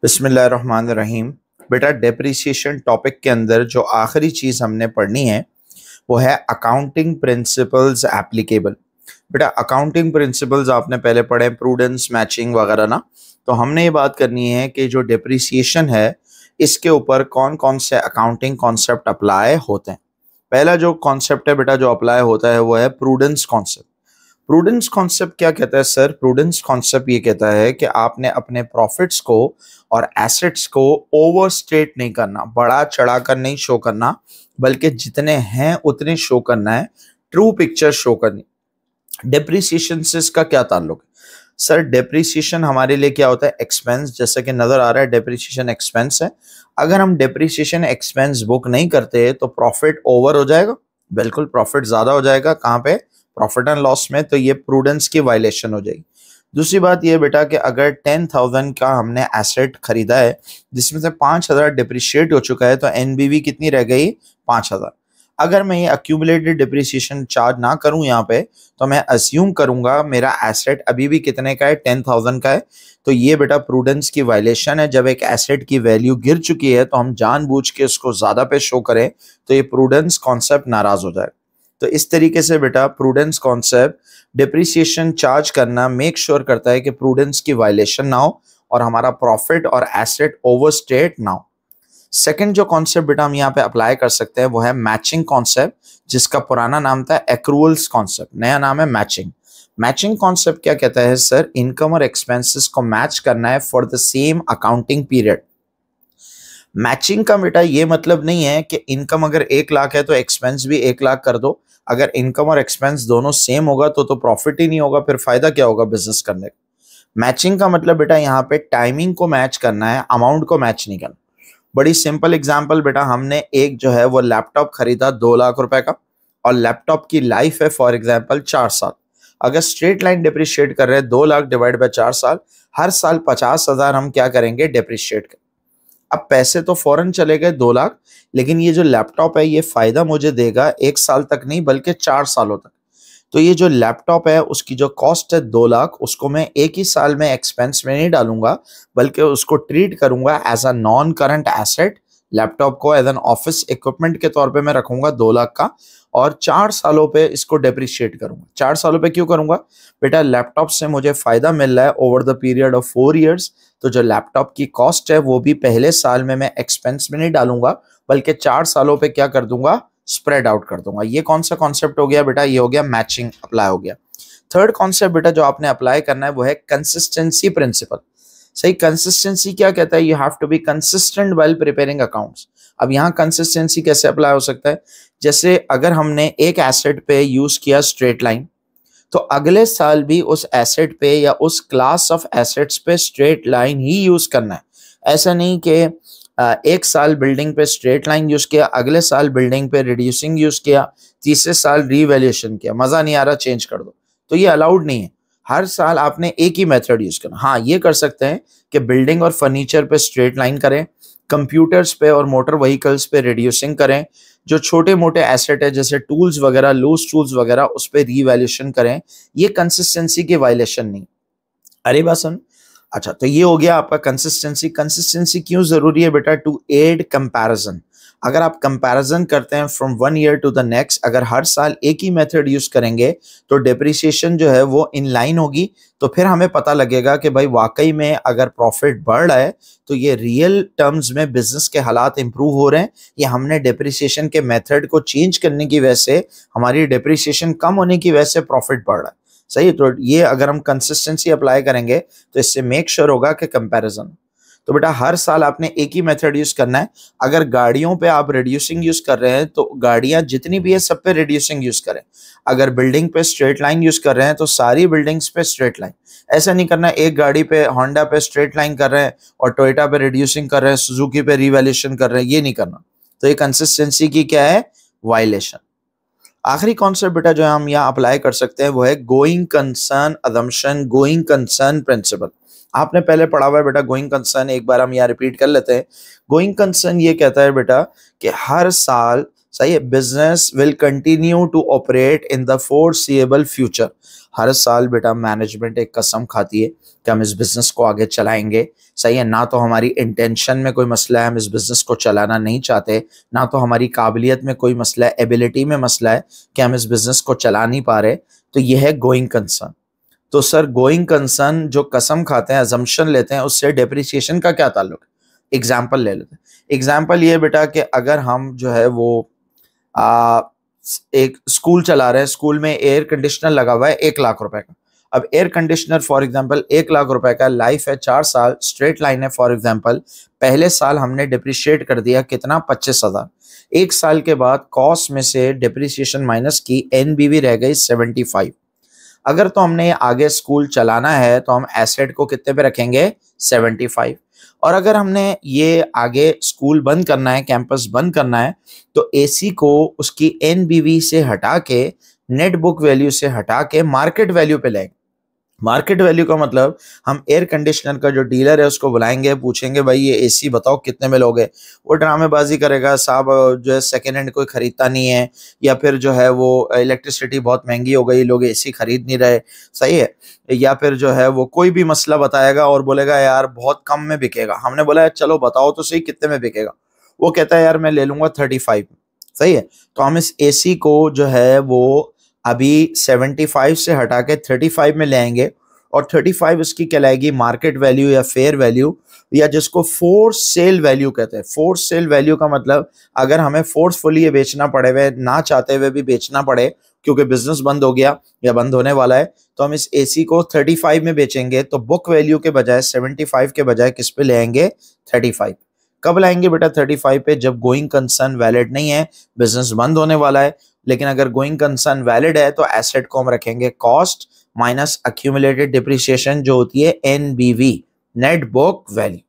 बिस्मिल्लाहिर्रहमानिर्रहीम। बेटा depreciation topic के अंदर जो आखिरी चीज़ हमने पढ़नी है वो है अकाउंटिंग प्रिंसिपल्स एप्लीकेबल। बेटा अकाउंटिंग प्रिंसिपल्स आपने पहले पढ़े, प्रूडेंस, मैचिंग वगैरह ना। तो हमने ये बात करनी है कि जो डेप्रिसिएशन है इसके ऊपर कौन कौन से अकाउंटिंग कॉन्सेप्ट अप्लाई होते हैं। पहला जो कॉन्सेप्ट है बेटा जो अप्लाई होता है वो है प्रूडेंस कॉन्सेप्ट। प्रूडेंस कॉन्सेप्ट क्या कहता है सर? प्रूडेंस कॉन्सेप्ट ये कहता है कि आपने अपने प्रॉफिट्स को और एसेट्स को ओवरस्टेट नहीं करना, बढ़ा चढ़ा कर नहीं शो करना, बल्कि जितने हैं उतने शो करना है, ट्रू पिक्चर शो करनी। डेप्रिसिएशन से इसका क्या ताल्लुक है सर? डेप्रिसिएशन हमारे लिए क्या होता है? एक्सपेंस। जैसे कि नजर आ रहा है डेप्रिसिएशन एक्सपेंस है। अगर हम डेप्रिसिएशन एक्सपेंस बुक नहीं करते तो प्रॉफिट ओवर हो जाएगा, बिल्कुल प्रॉफिट ज्यादा हो जाएगा। कहाँ पे? प्रॉफिट एंड लॉस में। तो ये प्रूडेंस की वायलेशन हो जाएगी। दूसरी बात ये बेटा कि अगर 10,000 का हमने एसेट खरीदा है जिसमें से 5,000 डिप्रिशिएट हो चुका है तो एनबीवी कितनी रह गई? 5,000। अगर मैं ये अक्यूमुलेटेड डिप्रिसिएशन चार्ज ना करूं यहाँ पे तो मैं अस्यूम करूंगा मेरा एसेट अभी भी कितने का है? 10,000 का है। तो ये बेटा प्रूडेंस की वायलेशन है। जब एक एसेट की वैल्यू गिर चुकी है तो हम जानबूझ के उसको ज्यादा पे शो करें तो ये प्रूडेंस कॉन्सेप्ट नाराज हो जाए। तो इस तरीके से बेटा प्रूडेंस कॉन्सेप्ट डिप्रिसिएशन चार्ज करना मेक श्योर करता है कि प्रूडेंस की वायलेशन ना हो और हमारा प्रॉफिट और एसेट ओवरस्टेट ना हो। सेकंड जो कॉन्सेप्ट बेटा हम यहाँ पे अप्लाई कर सकते हैं वो है मैचिंग कॉन्सेप्ट, जिसका पुराना नाम था एक्रूअल्स कॉन्सेप्ट, नया नाम है मैचिंग। मैचिंग कॉन्सेप्ट क्या कहता है सर? इनकम और एक्सपेंसेस को मैच करना है for the same accounting period. Matching का बेटा ये मतलब नहीं है कि इनकम अगर 1 लाख है तो एक्सपेंस भी 1 लाख कर दो। अगर इनकम और एक्सपेंस दोनों सेम होगा तो प्रॉफिट ही नहीं होगा, फिर फायदा क्या होगा बिजनेस करने का। मैचिंग का मतलब बेटा यहाँ पे टाइमिंग को मैच करना है, अमाउंट को मैच नहीं करना। बड़ी सिंपल एग्जांपल बेटा, हमने एक जो है वो लैपटॉप खरीदा 2 लाख रुपए का और लैपटॉप की लाइफ है फॉर एग्जाम्पल 4 साल। अगर स्ट्रेट लाइन डिप्रिशिएट कर रहे हैं 2 लाख डिवाइड बाय 4 साल, हर साल 50,000 हम क्या करेंगे? डिप्रिशिएट करें। अब पैसे तो फौरन चले गए 2 लाख, लेकिन ये जो लैपटॉप है ये फायदा मुझे देगा 1 साल तक नहीं बल्कि 4 सालों तक। तो ये जो लैपटॉप है उसकी जो कॉस्ट है 2 लाख, उसको मैं एक ही साल में एक्सपेंस में नहीं डालूंगा बल्कि उसको ट्रीट करूंगा as a non current asset. Laptop को एज एन ऑफिस इक्विपमेंट के तौर पे मैं रखूंगा 2 लाख का और 4 सालों पे इसको डेप्रिशिएट करूंगा। 4 सालों पे क्यों करूंगा बेटा? लैपटॉप से मुझे फायदा मिल रहा है over the period of 4 years. तो जो लैपटॉप की कॉस्ट है वो भी पहले साल में मैं एक्सपेंस में नहीं डालूंगा बल्कि 4 सालों पे क्या कर दूंगा? स्प्रेड आउट कर दूंगा। ये कौन सा कॉन्सेप्ट हो गया बेटा? ये हो गया मैचिंग अप्लाई हो गया। थर्ड कॉन्सेप्ट बेटा जो आपने अप्लाई करना है वो है कंसिस्टेंसी प्रिंसिपल। सही, कंसिस्टेंसी क्या कहता है? You have to be consistent while preparing accounts. अब यहाँ कंसिस्टेंसी कैसे अप्लाई हो सकता है? जैसे अगर हमने एक एसेट पे यूज किया स्ट्रेट लाइन तो अगले साल भी उस एसेट पे या उस क्लास ऑफ एसेट्स पे स्ट्रेट लाइन ही यूज करना है। ऐसा नहीं कि एक साल बिल्डिंग पे स्ट्रेट लाइन यूज किया, अगले साल बिल्डिंग पे रिड्यूसिंग यूज किया, तीसरे साल रीवैल्यूएशन किया, मजा नहीं आ रहा चेंज कर दो। तो ये अलाउड नहीं है। हर साल आपने एक ही मेथड यूज करना। हाँ, ये कर सकते हैं कि बिल्डिंग और फर्नीचर पे स्ट्रेट लाइन करें, कंप्यूटर्स पे और मोटर व्हीकल्स पे रिड्यूसिंग करें, जो छोटे मोटे एसेट है जैसे टूल्स वगैरह, लूज टूल्स वगैरह, उस पर रीवैल्यूएशन करें। ये कंसिस्टेंसी की वायलेशन नहीं। अरे बात सुन। अच्छा, तो ये हो गया आपका कंसिस्टेंसी। कंसिस्टेंसी क्यों जरूरी है बेटा? To aid comparison. अगर आप कंपैरिजन करते हैं from 1 year to the next, अगर हर साल एक ही मेथड यूज करेंगे तो डेप्रिसिएशन जो है वो इन लाइन होगी। तो फिर हमें पता लगेगा कि भाई वाकई में अगर प्रॉफिट बढ़ रहा है तो ये रियल टर्म्स में बिजनेस के हालात इंप्रूव हो रहे हैं, या हमने डेप्रिसिएशन के मेथड को चेंज करने की वजह से, हमारी डेप्रिसिएशन कम होने की वजह से प्रॉफिट बढ़ रहा है। सही। तो ये अगर हम कंसिस्टेंसी अप्लाई करेंगे तो इससे मेक श्योर होगा कि कंपैरिजन। तो बेटा हर साल आपने एक ही मेथड यूज करना है। अगर गाड़ियों पे आप रिड्यूसिंग यूज कर रहे हैं तो गाड़ियां जितनी भी है सब पे रिड्यूसिंग यूज करें। अगर बिल्डिंग पे स्ट्रेट लाइन यूज कर रहे हैं तो सारी बिल्डिंग्स पे स्ट्रेट लाइन। ऐसा नहीं करना एक गाड़ी पे, होंडा पे स्ट्रेट लाइन कर रहे हैं और टोयोटा पे रिड्यूसिंग कर रहे हैं, सुजुकी पे रिवैल्यूएशन कर रहे हैं, ये नहीं करना। तो ये कंसिस्टेंसी की क्या है? वायलेशन। आखिरी कॉन्सेप्ट बेटा जो हम यहाँ अप्लाई कर सकते हैं वो है going concern assumption, going concern principle. आपने पहले पढ़ा हुआ है बेटा गोइंग कंसर्न, एक बार हम यहाँ रिपीट कर लेते हैं। गोइंग कंसर्न ये कहता है बेटा कि हर साल सही है। Business will continue to operate in the foreseeable future. हर साल बेटा मैनेजमेंट एक कसम खाती है कि हम इस बिजनेस को आगे चलाएंगे। सही है, ना तो हमारी इंटेंशन में कोई मसला है, हम इस बिजनेस को चलाना नहीं चाहते, ना तो हमारी काबिलियत में कोई मसला है, एबिलिटी में मसला है कि हम इस बिजनेस को चला नहीं पा रहे। तो यह है गोइंग कंसर्न। तो सर गोइंग कंसर्न जो कसम खाते हैं, अजम्पशन लेते हैं, उससे डेप्रिसिएशन का क्या ताल्लुक है? एग्जाम्पल ले लेते हैं। एग्जाम्पल ये बेटा कि अगर हम जो है वो आ, एक स्कूल चला रहे हैं, स्कूल में एयर कंडीशनर लगा हुआ है 1 लाख रुपए का। अब air conditioner for example 1 lakh रुपए का, लाइफ है 4 साल, स्ट्रेट लाइन है फॉर एग्जांपल। पहले साल हमने डिप्रिशिएट कर दिया कितना, 25,000। 1 साल के बाद कॉस्ट में से डिप्रिसिएशन माइनस की, एनबीवी रह गई 75। अगर तो हमने आगे स्कूल चलाना है तो हम एसेट को कितने पे रखेंगे, 75। और अगर हमने ये आगे स्कूल बंद करना है, कैंपस बंद करना है, तो एसी को उसकी एनबीवी से हटा के, नेट बुक वैल्यू से हटा के मार्केट वैल्यू पे लेंगे। मार्केट वैल्यू का मतलब हम एयर कंडीशनर का जो डीलर है उसको बुलाएंगे, पूछेंगे भाई ये एसी बताओ कितने में लोगे। वो ड्रामेबाजी करेगा, साहब जो है सेकेंड हैंड कोई खरीदता नहीं है, या फिर जो है वो इलेक्ट्रिसिटी बहुत महंगी हो गई, लोग एसी खरीद नहीं रहे। सही है, या फिर जो है वो कोई भी मसला बताएगा और बोलेगा यार बहुत कम में बिकेगा। हमने बोला चलो बताओ तो सही कितने में बिकेगा। वो कहता है यार मैं ले लूंगा 35। सही है, तो हम इस एसी को जो है वो अभी 75 से हटा के 35 में ले आएंगे, और 35 उसकी कहलाएगी मार्केट वैल्यू या फेयर वैल्यू, या जिसको फोर्स सेल वैल्यू कहते हैं। फोर्स सेल वैल्यू का मतलब अगर हमें फोर्सफुली ये बेचना पड़े, वे ना चाहते हुए भी बेचना पड़े क्योंकि बिजनेस बंद हो गया या बंद होने वाला है, तो हम इस एसी को 35 में बेचेंगे। तो बुक वैल्यू के बजाय 75 के बजाय किस पे ले आएंगे, 35। कब लाएंगे बेटा 35 पे, जब गोइंग कंसर्न वैलिड नहीं है, बिजनेस बंद होने वाला है। लेकिन अगर गोइंग कंसर्न वैलिड है तो एसेट को हम रखेंगे कॉस्ट माइनस अक्यूमुलेटेड डिप्रिसिएशन जो होती है एनबीवी, नेट बुक वैल्यू।